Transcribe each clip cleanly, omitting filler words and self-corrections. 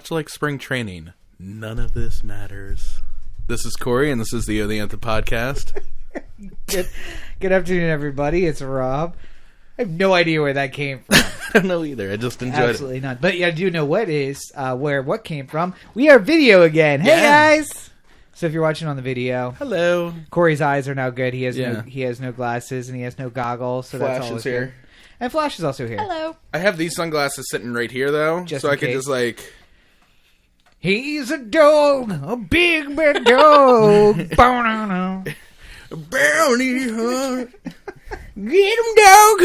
much like spring training, none of this matters. This is Cory, and this is the Anthem Podcast. Good afternoon, everybody. It's Rob. I have no idea where that came from. I don't know either. I just enjoyed Absolutely none. But I do know what came from. We are video again. Hey, guys! So if you're watching on the video, hello. Cory's eyes are now good. He has no glasses and he has no goggles. So Flash that's all is here. Good. And Flash is also here. Hello. I have these sunglasses sitting right here, though, so I could just like... He's a dog, a big bad dog. Bounty hunt. Get him, dog.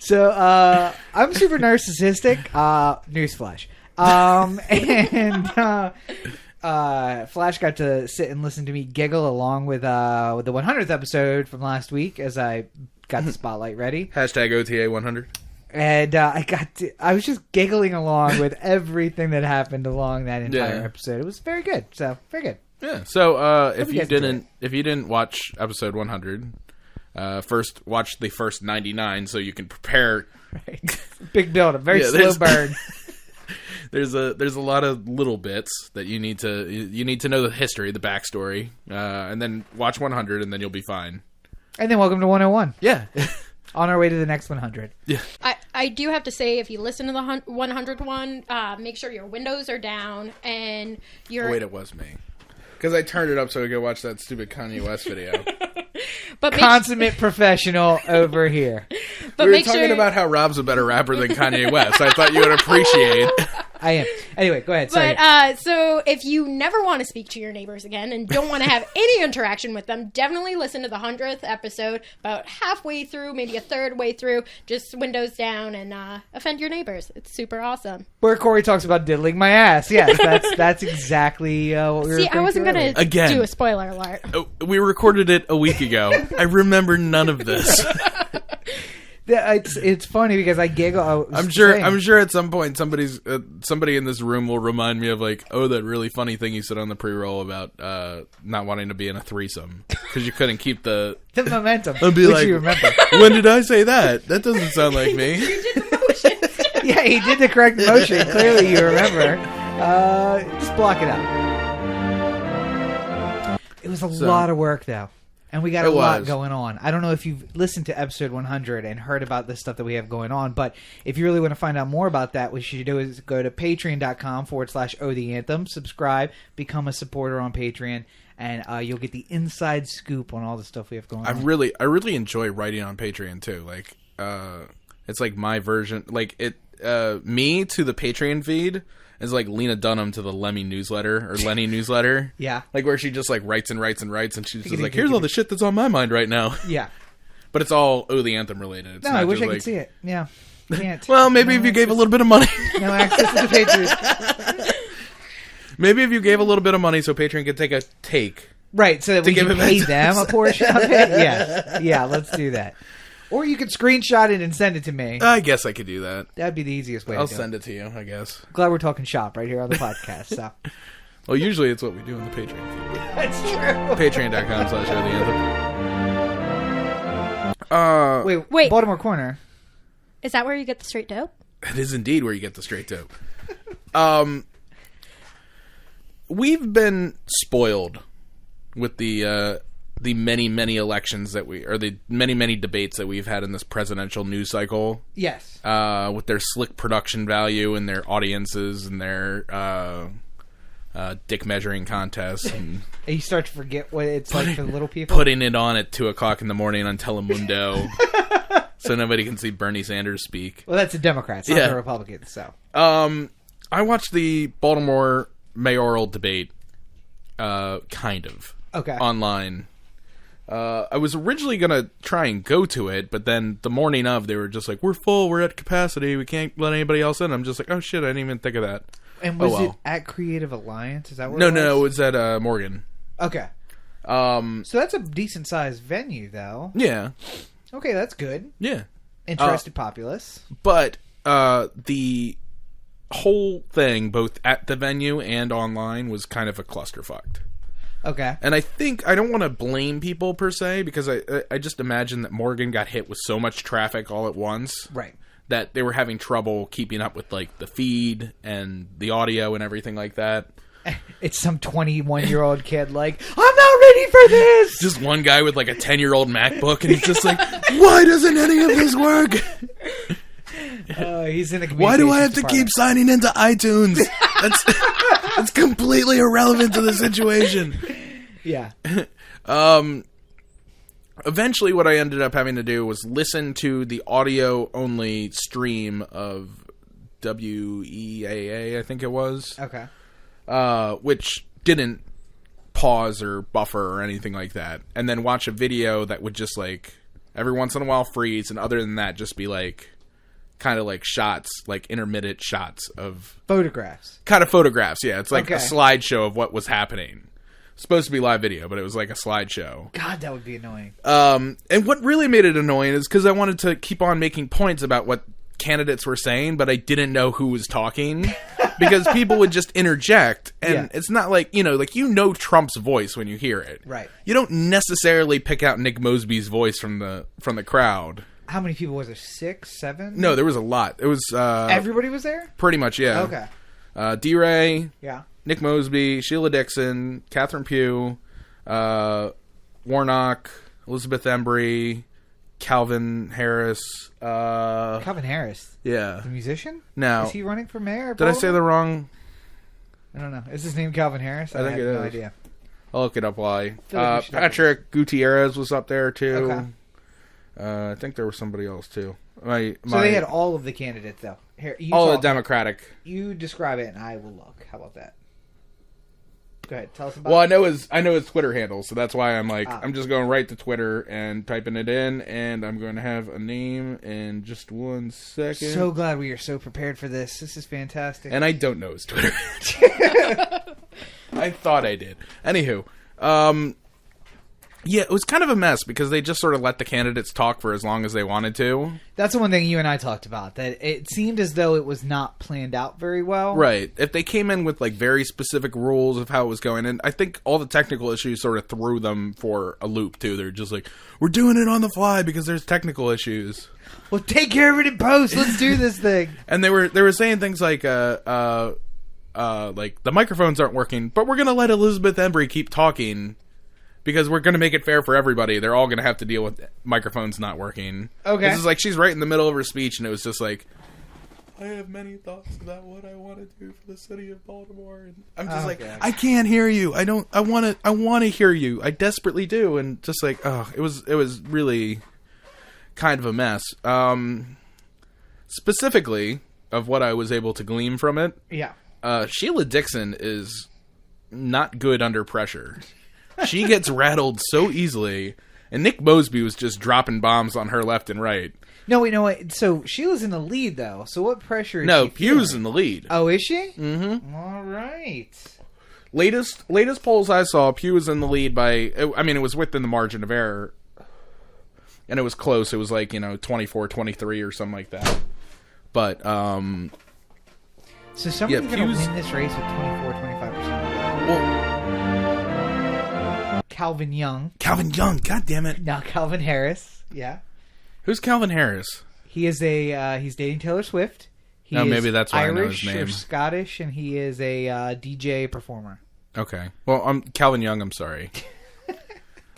So, I'm super narcissistic. Newsflash. Flash got to sit and listen to me giggle along with the 100th episode from last week as I got the spotlight ready. Hashtag OTA 100. And I was just giggling along with everything that happened along that entire episode. It was very good. So, very good. Yeah. So, if you didn't watch episode 100, first watch the first 99 so you can prepare. Right. Big build, a very slow burn. There's a lot of little bits that you need to know the history, the backstory, and then watch 100, and then you'll be fine. And then welcome to 101. Yeah. On our way to the next 100. Yeah. I do have to say, if you listen to the 100 one, make sure your windows are down and your... Oh, wait, it was me. Because I turned it up so I could watch that stupid Kanye West video. But consummate professional over here. But we were talking about how Rob's a better rapper than Kanye West. I thought you would appreciate. I am. Anyway, go ahead. Sorry. But, so if you never want to speak to your neighbors again and don't want to have any interaction with them, definitely listen to the 100th episode about halfway through, maybe a third way through, just windows down and offend your neighbors. It's super awesome. Where Cory talks about diddling my ass. Yes, that's exactly what we were I wasn't going to do a spoiler alert. We recorded it a week ago. I remember none of this. It's funny because I giggle. I'm sure at some point somebody in this room will remind me of like, oh, that really funny thing you said on the pre-roll about not wanting to be in a threesome because you couldn't keep the momentum. I'll be like, you remember. When did I say that? That doesn't sound like me. You did the motions. Yeah, he did the correct motion. Clearly, you remember. Just block it out. It was a lot of work, though. And we got a lot going on. I don't know if you've listened to episode 100 and heard about the stuff that we have going on, but if you really want to find out more about that, what you should do is go to patreon.com/OTheAnthem, subscribe, become a supporter on Patreon, and you'll get the inside scoop on all the stuff we have going on. I really enjoy writing on Patreon, too. Like, it's like my version. Like, me to the Patreon feed is like Lena Dunham to the Lenny newsletter. Yeah. Like where she just like writes and writes and writes and she's just like, here's all the shit that's on my mind right now. Yeah. But it's all the Anthem related. It's I wish I could see it. Yeah. Can't. Well, maybe if you gave a little bit of money. No access to the Patreon. Maybe if you gave a little bit of money so Patreon could take a take. Right, so that we can pay them a portion of it. Yes. Yeah, let's do that. Or you could screenshot it and send it to me. I guess I could do that. That'd be the easiest way I'll to do send it to you, I guess. Glad we're talking shop right here on the podcast. So. Well, usually it's what we do on the Patreon feed. That's true. Patreon.com/OTheAnthem. Wait, Baltimore Corner. Is that where you get the straight dope? It is indeed where you get the straight dope. We've been spoiled with the many elections the many debates that we've had in this presidential news cycle. Yes. With their slick production value and their audiences and their dick measuring contests. And you start to forget what it's like for the little people. Putting it on at 2:00 in the morning on Telemundo so nobody can see Bernie Sanders speak. Well, that's the Democrats, not the Republicans. So, I watched the Baltimore mayoral debate, kind of. Okay. Online. I was originally going to try and go to it, but then the morning of, they were just like, we're full, we're at capacity, we can't let anybody else in. I'm just like, oh shit, I didn't even think of that. And was it at Creative Alliance? Is that where No, it was at Morgan. Okay. So that's a decent-sized venue, though. Yeah. Okay, that's good. Yeah. Interested populace. But the whole thing, both at the venue and online, was kind of a clusterfuck. Okay. And I don't want to blame people per se, because I just imagine that Morgan got hit with so much traffic all at once. Right. that they were having trouble keeping up with like the feed and the audio and everything like that. It's some 21-year-old kid like, I'm not ready for this. Just one guy with like a 10-year-old MacBook, and he's just like, why doesn't any of this work? He's in the Why do I have to keep signing into iTunes? That's completely irrelevant to the situation. Yeah. Eventually, what I ended up having to do was listen to the audio-only stream of WEAA, I think it was. Okay. Which didn't pause or buffer or anything like that. And then watch a video that would just, like, every once in a while freeze, and other than that, just be, like, kind of like shots, like intermittent shots of... Photographs. Kind of photographs, yeah. It's like Okay. a slideshow of what was happening. Supposed to be live video, but it was like a slideshow. God, that would be annoying. And what really made it annoying is because I wanted to keep on making points about what candidates were saying, but I didn't know who was talking because people would just interject, and it's not like, like Trump's voice when you hear it. Right. You don't necessarily pick out Nick Mosby's voice from the crowd. How many people was there? 6, 7? No, there was a lot. It was Everybody was there? pretty much, yeah. Okay. D-Ray, Yeah. Nick Mosby, Sheila Dixon, Catherine Pugh, Warnock, Elizabeth Embry, Calvin Harris. Calvin Harris. Yeah. The musician? No. Is he running for mayor? Did I say the wrong? I don't know. Is his name Calvin Harris? I think have it no is. idea. I'll look it up while I... feel like we should Patrick Gutierrez was up there, too. Okay. I think there was somebody else, too. So they had all of the candidates, though. Here, all the Democratic. You describe it, and I will look. How about that? Go ahead. Tell us about Well, it. I know his Twitter handle, so that's why I'm like, Ah. I'm just going right to Twitter and typing it in, and I'm going to have a name in just 1 second. So glad we are so prepared for this. This is fantastic. And I don't know his Twitter. I thought I did. Anywho, yeah, it was kind of a mess because they just sort of let the candidates talk for as long as they wanted to. That's the one thing you and I talked about, that it seemed as though it was not planned out very well. Right. If they came in with like very specific rules of how it was going, and I think all the technical issues sort of threw them for a loop too. They're just like, we're doing it on the fly because there's technical issues. Well, take care of it in post. Let's do this thing. And they were saying things like the microphones aren't working, but we're gonna let Elizabeth Embry keep talking because we're gonna make it fair for everybody. They're all gonna have to deal with microphones not working. Okay. This is like she's right in the middle of her speech, and it was just like, I have many thoughts about what I want to do for the city of Baltimore, and I'm just God. I can't hear you. I want to hear you. I desperately do, and just like, it was really kind of a mess. Specifically of what I was able to glean from it. Yeah. Sheila Dixon is not good under pressure. She gets rattled so easily, and Nick Mosby was just dropping bombs on her left and right. No, wait, no, wait. So Sheila's in the lead, though. So what pressure is No, she Pugh's feeling? in the lead. Oh, is she? Mm-hmm. All right. Latest polls I saw, Pugh was in the lead by... it was within the margin of error. And it was close. It was like, 24-23 or something like that. But, So somebody's going to Pugh's- win this race with 24-25%. well, Calvin Young. Calvin Young, god damn it. Now Calvin Harris. Yeah. Who's Calvin Harris? He is he's dating Taylor Swift. He Oh, is maybe that's why I know Irish his name. or Scottish, and he is a DJ performer. Okay. Well, I'm Calvin Young, I'm sorry.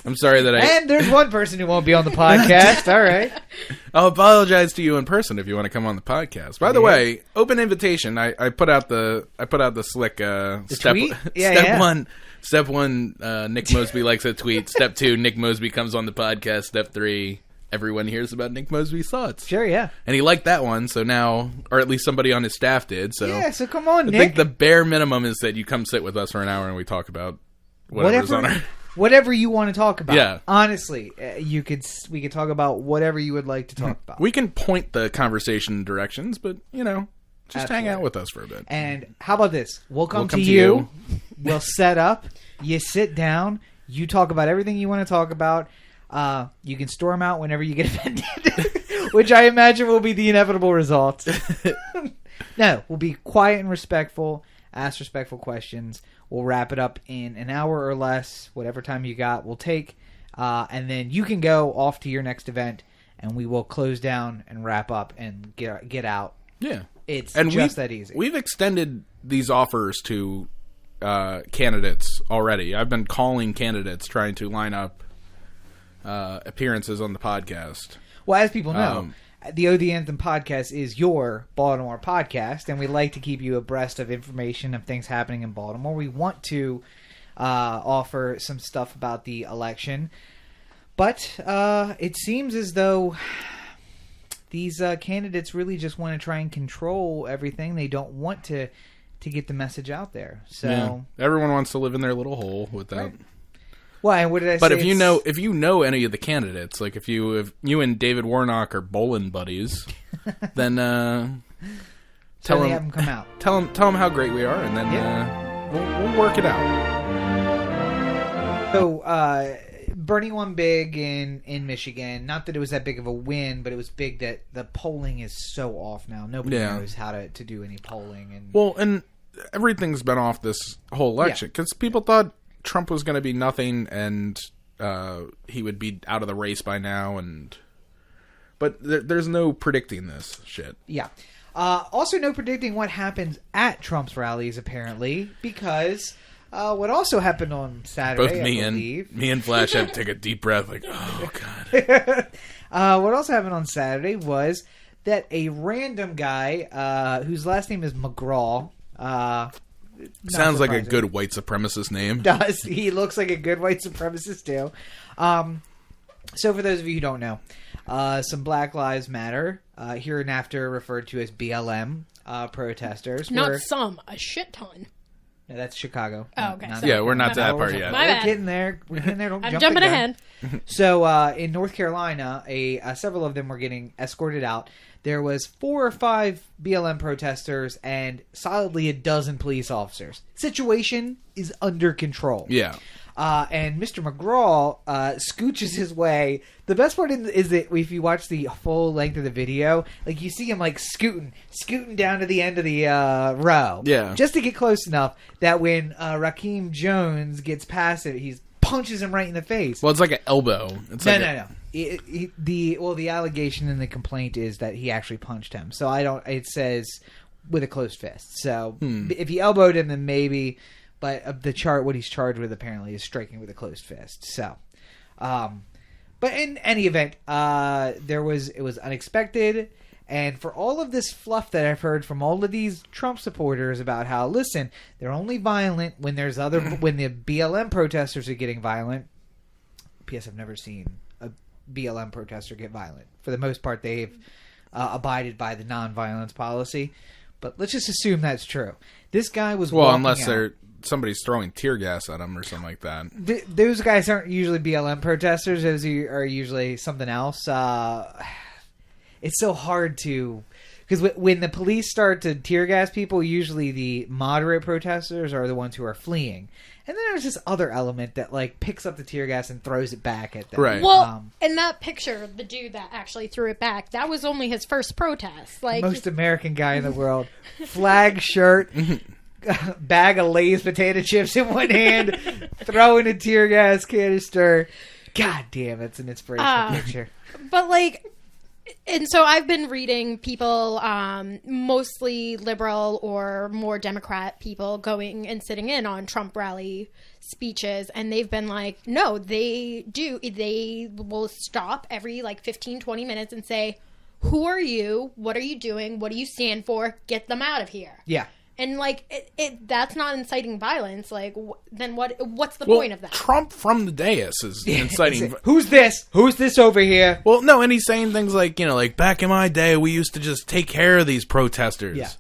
I'm sorry that And there's one person who won't be on the podcast. All right. I'll apologize to you in person if you want to come on the podcast. By the way, open invitation. I put out the slick step tweet? Step one, Nick Mosby likes a tweet. Step 2, Nick Mosby comes on the podcast. Step 3, everyone hears about Nick Mosby's thoughts. Sure, yeah. And he liked that one, so now, or at least somebody on his staff did. So Yeah, so come on, I Nick. think the bare minimum is that you come sit with us for an hour and we talk about whatever's on our... Whatever you want to talk about. Yeah. Honestly, we could talk about whatever you would like to talk about. We can point the conversation in directions, but, just hang out with us for a bit. And how about this? We'll come to you. We'll set up. You sit down. You talk about everything you want to talk about. You can storm out whenever you get offended, which I imagine will be the inevitable result. No, we'll be quiet and respectful. Ask respectful questions. We'll wrap it up in an hour or less, whatever time you got. We'll take, and then you can go off to your next event and we will close down and wrap up and get out. Yeah. It's and just that easy. We've extended these offers to candidates already. I've been calling candidates trying to line up appearances on the podcast. Well, as people know, the Anthem Podcast is your Baltimore podcast, and we like to keep you abreast of information of things happening in Baltimore. We want to offer some stuff about the election, but it seems as though these candidates really just want to try and control everything. They don't want to get the message out there. So everyone wants to live in their little hole with that. Right. Well, and what did I say? But if you know any of the candidates, like if you and David Warnock are bowling buddies, then tell them have them come out. Tell them how great we are, and then we'll work it out. So Bernie won big in Michigan. Not that it was that big of a win, but it was big that the polling is so off now. Nobody knows how to do any polling. And everything's been off this whole election because people thought Trump was going to be nothing, and he would be out of the race by now. But there's no predicting this shit. Yeah. Also, no predicting what happens at Trump's rallies, apparently, because what also happened on Saturday, Both me and Flash had to take a deep breath, like, oh, God. What also happened on Saturday was that a random guy whose last name is McGraw. Sounds like a good white supremacist name. Does. He looks like a good white supremacist, too. So for those of you who don't know, some Black Lives Matter, hereinafter referred to as BLM protesters. Not some, a shit ton. Yeah, that's Chicago. Oh, okay. Yeah, we're not to that part yet. My bad. We're getting there. Don't I'm jump jumping again. ahead. So in North Carolina, several of them were getting escorted out. There was 4 or 5 BLM protesters and solidly a dozen police officers. Situation is under control. Yeah. And Mr. McGraw scooches his way. The best part is that if you watch the full length of the video, like you see him like scooting down to the end of the row. Yeah. Just to get close enough that when Rakeem Jones gets past it, he punches him right in the face. Well, it's like an elbow. No. The allegation in the complaint is that he actually punched him. So it says with a closed fist. So if he elbowed him, then maybe. But what he's charged with apparently is striking with a closed fist. So, but in any event, it was unexpected, and for all of this fluff that I've heard from all of these Trump supporters about how, listen, they're only violent when when the BLM protesters are getting violent. P.S. I've never seen a BLM protester get violent. For the most part, they've abided by the nonviolence policy. But let's just assume that's true. This guy was unless somebody's throwing tear gas at them or something like that. Those guys aren't usually BLM protesters. Those are usually something else. It's so hard to... Because when the police start to tear gas people, usually the moderate protesters are the ones who are fleeing. And then there's this other element that like picks up the tear gas and throws it back at them. Right. Well, in that picture, the dude that actually threw it back, that was only his first protest. Like most American guy in the world. Flag shirt... bag of Lay's potato chips in one hand, throwing a tear gas canister. God damn, it's an inspirational picture. But like, and so I've been reading people, mostly liberal or more Democrat people, going and sitting in on Trump rally speeches, and they've been like, no, they will stop every like 15-20 minutes and say, who are you? What are you doing? What do you stand for? Get them out of here. Yeah. And like that's not inciting violence. Like then what's the point of that? Trump from the dais is inciting. Who's this? Who's this over here? Well, no, and he's saying things like, like back in my day, we used to just take care of these protesters. Yeah,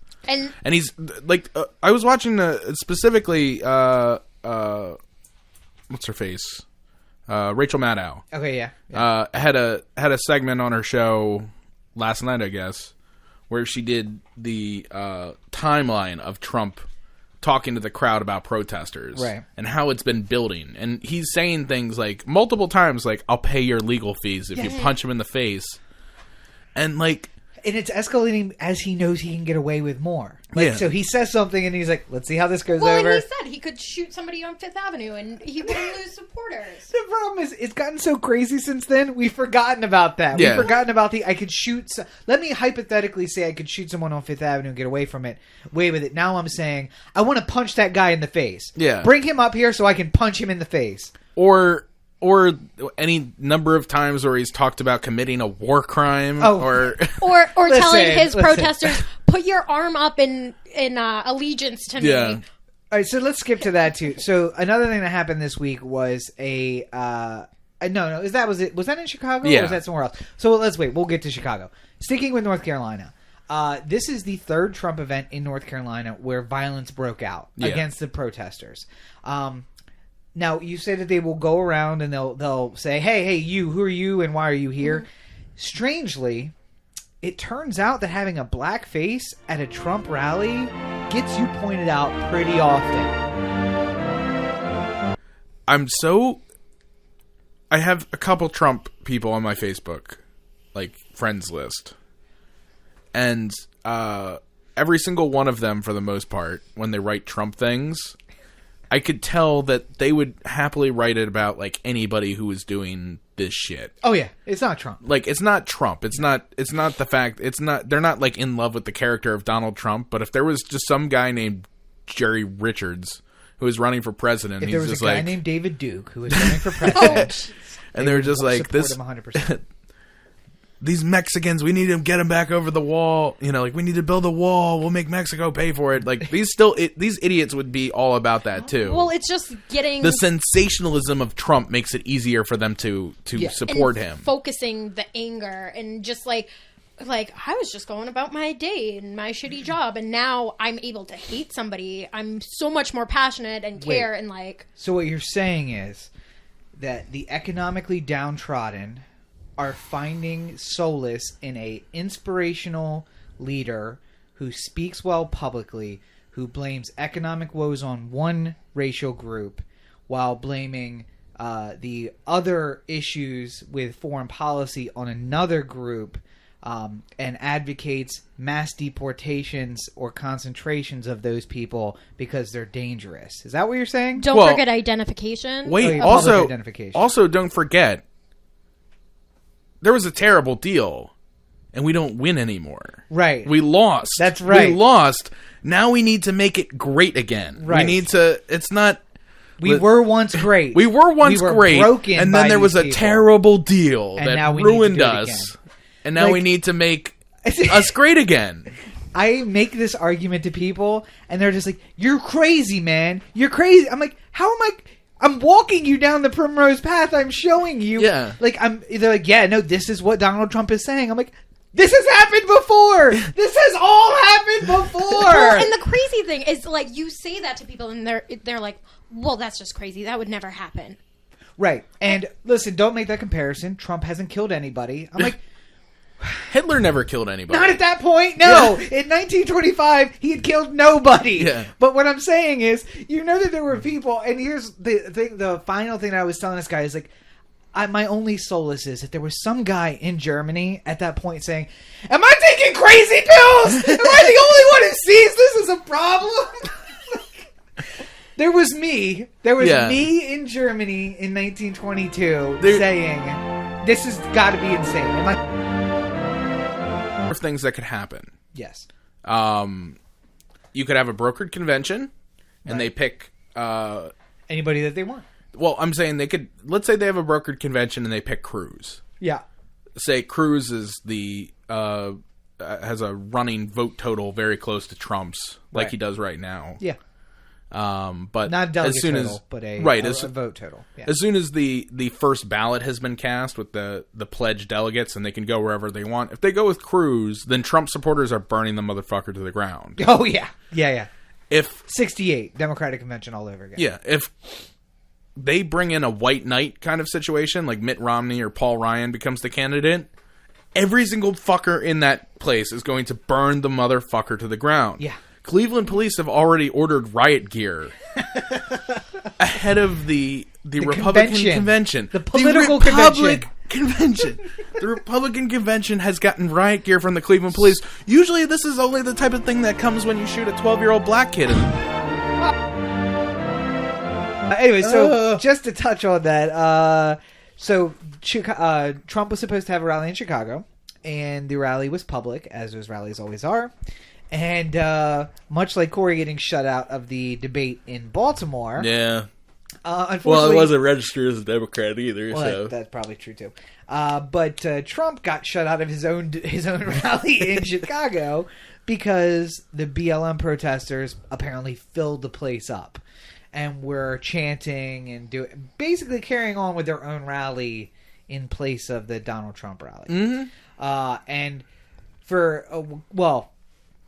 and he's like, I was watching specifically, what's her face, Rachel Maddow. Okay, yeah. Had a segment on her show last night, I guess, where she did the timeline of Trump talking to the crowd about protesters, right, and how it's been building. And he's saying things like multiple times, like, I'll pay your legal fees if you punch him in the face. And like, And it's escalating as he knows he can get away with more. Like, so he says something and he's like, let's see how this goes over. Well, and he said he could shoot somebody on Fifth Avenue and he wouldn't lose supporters. The problem is, it's gotten so crazy since then, we've forgotten about that. Yeah. We've forgotten about I could shoot... Let me hypothetically say I could shoot someone on Fifth Avenue and get away with it. Now I'm saying, I want to punch that guy in the face. Yeah. Bring him up here so I can punch him in the face. Or any number of times where he's talked about committing a war crime, or telling his protesters, put your arm up in allegiance to me. All right, so let's skip to that too. So another thing that happened this week was was that in Chicago or was that somewhere else? So let's wait. We'll get to Chicago. Sticking with North Carolina. This is the third Trump event in North Carolina where violence broke out against the protesters. Now, you say that they will go around and they'll say, hey, you, who are you and why are you here? Mm-hmm. Strangely, it turns out that having a black face at a Trump rally gets you pointed out pretty often. I have a couple Trump people on my Facebook, like, friends list. And every single one of them, for the most part, when they write Trump things... I could tell that they would happily write it about, like, anybody who was doing this shit. Oh, yeah. It's not Trump. Like, it's not Trump. It's not the fact... They're not, like, in love with the character of Donald Trump, but if there was just some guy named Jerry Richards who was running for president... If there was a guy named David Duke who was running for president... and they were just like, this... Him 100%. These Mexicans, we need to get them back over the wall. You know, like, we need to build a wall. We'll make Mexico pay for it. Like, these idiots would be all about that, too. Well, it's just getting... The sensationalism of Trump makes it easier for them to support him. Focusing the anger and just, like, I was just going about my day and my shitty job, and now I'm able to hate somebody. I'm so much more passionate and care and, like... So what you're saying is that the economically downtrodden... are finding solace in a inspirational leader who speaks well publicly, who blames economic woes on one racial group while blaming the other issues with foreign policy on another group, and advocates mass deportations or concentrations of those people because they're dangerous. Is that what you're saying? Don't forget identification. Wait, also don't forget, there was a terrible deal, and we don't win anymore. Right. We lost. That's right. We lost. Now we need to make it great again. Right. We need to... It's not... We were once great. We were once great. Broken and then there was a terrible deal and that ruined us. And now we need to make us great again. I make this argument to people, and they're just like, you're crazy, man. You're crazy. I'm like, how am I... I'm walking you down the primrose path. I'm showing you. Yeah. Like, they're like, yeah, no, this is what Donald Trump is saying. I'm like, this has happened before. This has all happened before. Well, and the crazy thing is, like, you say that to people, and they're like, well, that's just crazy. That would never happen. Right. And listen, don't make that comparison. Trump hasn't killed anybody. I'm like... Hitler never killed anybody. Not at that point, no. Yeah. In 1925, he had killed nobody. Yeah. But what I'm saying is, you know that there were people, and here's the final thing that I was telling this guy is like, my only solace is that there was some guy in Germany at that point saying, am I taking crazy pills? Am I the only one who sees this as a problem? There was me. There was me in Germany in 1922 saying, this has got to be insane. Am I... things that could happen. Yes. You could have a brokered convention, and they pick anybody that they want. Well, I'm saying they could. Let's say they have a brokered convention and they pick Cruz. Yeah. Say Cruz is has a running vote total very close to Trump's, like he does right now. Yeah. But not a delegate total, but a vote total. Yeah. As soon as the first ballot has been cast with the pledged delegates, and they can go wherever they want. If they go with Cruz, then Trump supporters are burning the motherfucker to the ground. Oh yeah, yeah. If 68 Democratic convention all over again. Yeah, if they bring in a white knight kind of situation, like Mitt Romney or Paul Ryan becomes the candidate, every single fucker in that place is going to burn the motherfucker to the ground. Yeah. Cleveland police have already ordered riot gear ahead of the Republican convention. The political convention. convention. The Republican convention has gotten riot gear from the Cleveland police. Usually this is only the type of thing that comes when you shoot a 12-year-old black kid. Anyway, so just to touch on that, Trump was supposed to have a rally in Chicago, and the rally was public, as those rallies always are. And much like Cory getting shut out of the debate in Baltimore... Yeah. Unfortunately, it wasn't registered as a Democrat either. Well, so that's probably true too. But Trump got shut out of his own rally in Chicago because the BLM protesters apparently filled the place up and were chanting and basically carrying on with their own rally in place of the Donald Trump rally. Mm-hmm. And for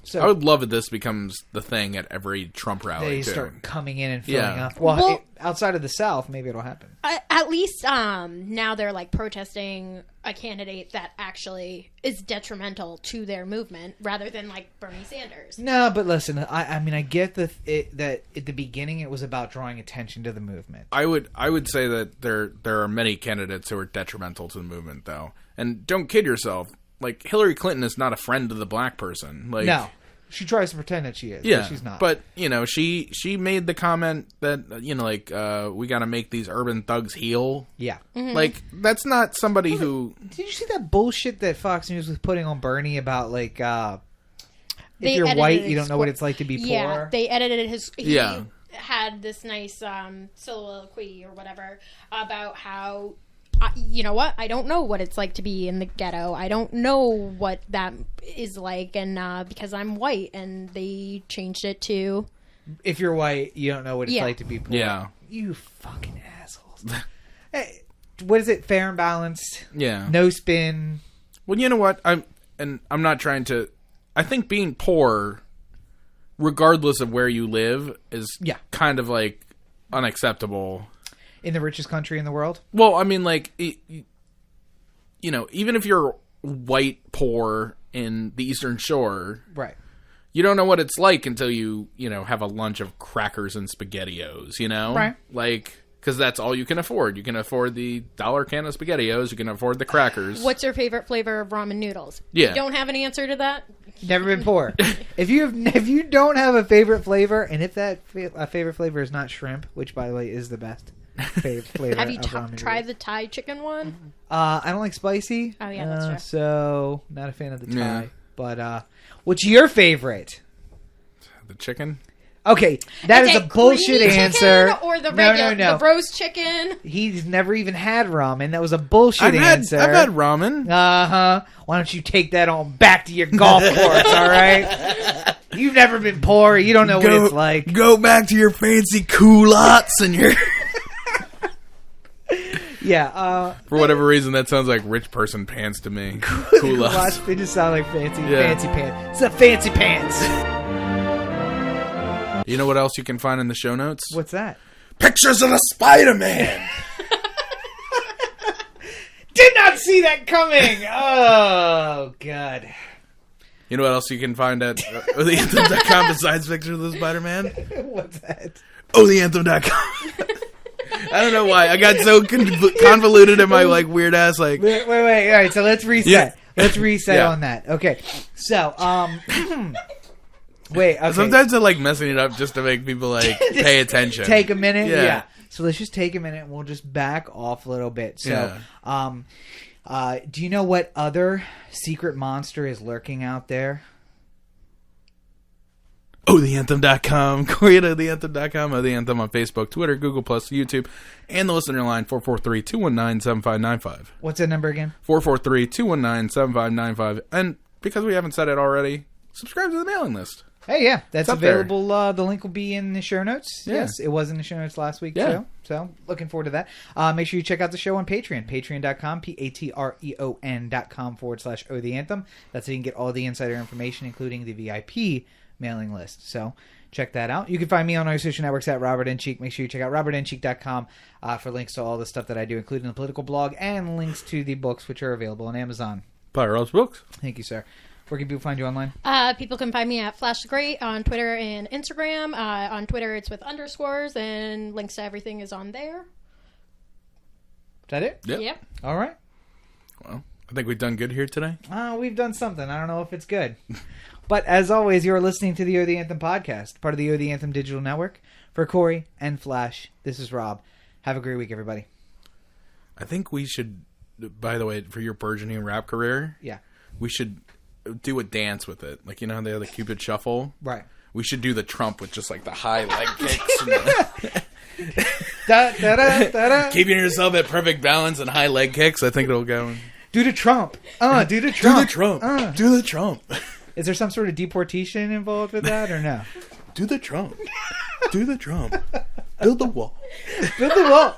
So I would love if this becomes the thing at every Trump rally. They too. start coming in and filling up. Well, outside of the South, maybe it'll happen. At least now they're like protesting a candidate that actually is detrimental to their movement, rather than like Bernie Sanders. No, but listen, I mean, I get that at the beginning it was about drawing attention to the movement. I would say that there are many candidates who are detrimental to the movement, though, and don't kid yourself. Like, Hillary Clinton is not a friend to the black person. Like, no. She tries to pretend that she is, yeah, but she's not. But, she made the comment that, we got to make these urban thugs heal. Yeah. Mm-hmm. Like, that's not somebody who... Did you see that bullshit that Fox News was putting on Bernie about, like, if you're edited white, you don't know what it's like to be poor? Yeah, they edited his... He Yeah. had this nice soliloquy or whatever about how... you know what? I don't know what it's like to be in the ghetto. I don't know what that is like, and because I'm white, and they changed it to... If you're white, you don't know what it's like to be poor. Yeah. You fucking assholes. Hey, what is it? Fair and balanced? Yeah. No spin? Well, you know what? I'm not trying to... I think being poor, regardless of where you live, is kind of, like, unacceptable... In the richest country in the world? Well, I mean, like, even if you're white, poor in the Eastern Shore, right? You don't know what it's like until you have a lunch of crackers and SpaghettiOs, Right. Like, because that's all you can afford. You can afford the $1 can of SpaghettiOs. You can afford the crackers. What's your favorite flavor of ramen noodles? Yeah. You don't have an answer to that? Never been poor. If you don't have a favorite flavor, and if that favorite flavor is not shrimp, which, by the way, is the best. Flavor have you of tried the Thai chicken one? I don't like spicy. Oh yeah, that's true. So not a fan of the Thai. Yeah. But what's your favorite? The chicken. Okay, that is a bullshit answer. Or the regular, no. the roast chicken. He's never even had ramen. That was a bullshit answer. I've had ramen. Why don't you take that on back to your golf course? All right. You've never been poor. You don't know what it's like. Go back to your fancy culottes and your. Yeah. For whatever reason, that sounds like rich person pants to me. Culottes. They just sound like fancy pants. It's a fancy pants. You know what else you can find in the show notes? What's that? Pictures of the Spider-Man. Did not see that coming. Oh, God. You know what else you can find at theanthem.com besides pictures of the Spider-Man? What's that? theanthem.com. I don't know why. I got so convoluted in my weird ass Wait. All right, so let's reset. Yeah. Let's reset on that. Okay. So, wait. Okay. Sometimes I like messing it up just to make people pay attention. Take a minute. Yeah. So let's just take a minute and we'll just back off a little bit. So, do you know what other secret monster is lurking out there? theanthem.com, Cory at theanthem.com, The Anthem on Facebook, Twitter, Google+, YouTube, and the listener line, 443-219-7595. What's that number again? 443-219-7595. And because we haven't said it already, subscribe to the mailing list. Hey, yeah, that's up available. The link will be in the show notes. Yeah. Yes, it was in the show notes last week, too. So, looking forward to that. Make sure you check out the show on Patreon. Patreon.com, patreon.com/Oh The Anthem. That's how you can get all the insider information, including the VIP mailing list. So check that out. You can find me on our social networks at Robert N. Cheek. Make sure you check out robertncheek.com for links to all the stuff that I do, including the political blog and links to the books, which are available on Amazon. Pyros Books. Thank you, sir. Where can people find you online? People can find me at Flash the Great on Twitter and Instagram. On Twitter, it's with underscores, and links to everything is on there. Is that it? Yep. Yep. All right. Well, I think we've done good here today. We've done something. I don't know if it's good. But as always, you're listening to the You're the Anthem podcast, part of the You're the Anthem digital network. For Cory and Flash, this is Rob. Have a great week, everybody. I think we should, by the way, for your burgeoning rap career, we should do a dance with it. Like, you know how they have the Cupid Shuffle? Right. We should do the Trump with just like the high leg kicks. And keeping yourself at perfect balance and high leg kicks. I think it'll go. Do the Trump. Do the Trump. Do the Trump. Do the Trump. Is there some sort of deportation involved with that or no? Do the Trump. Do the Trump. Build the wall. Build the wall.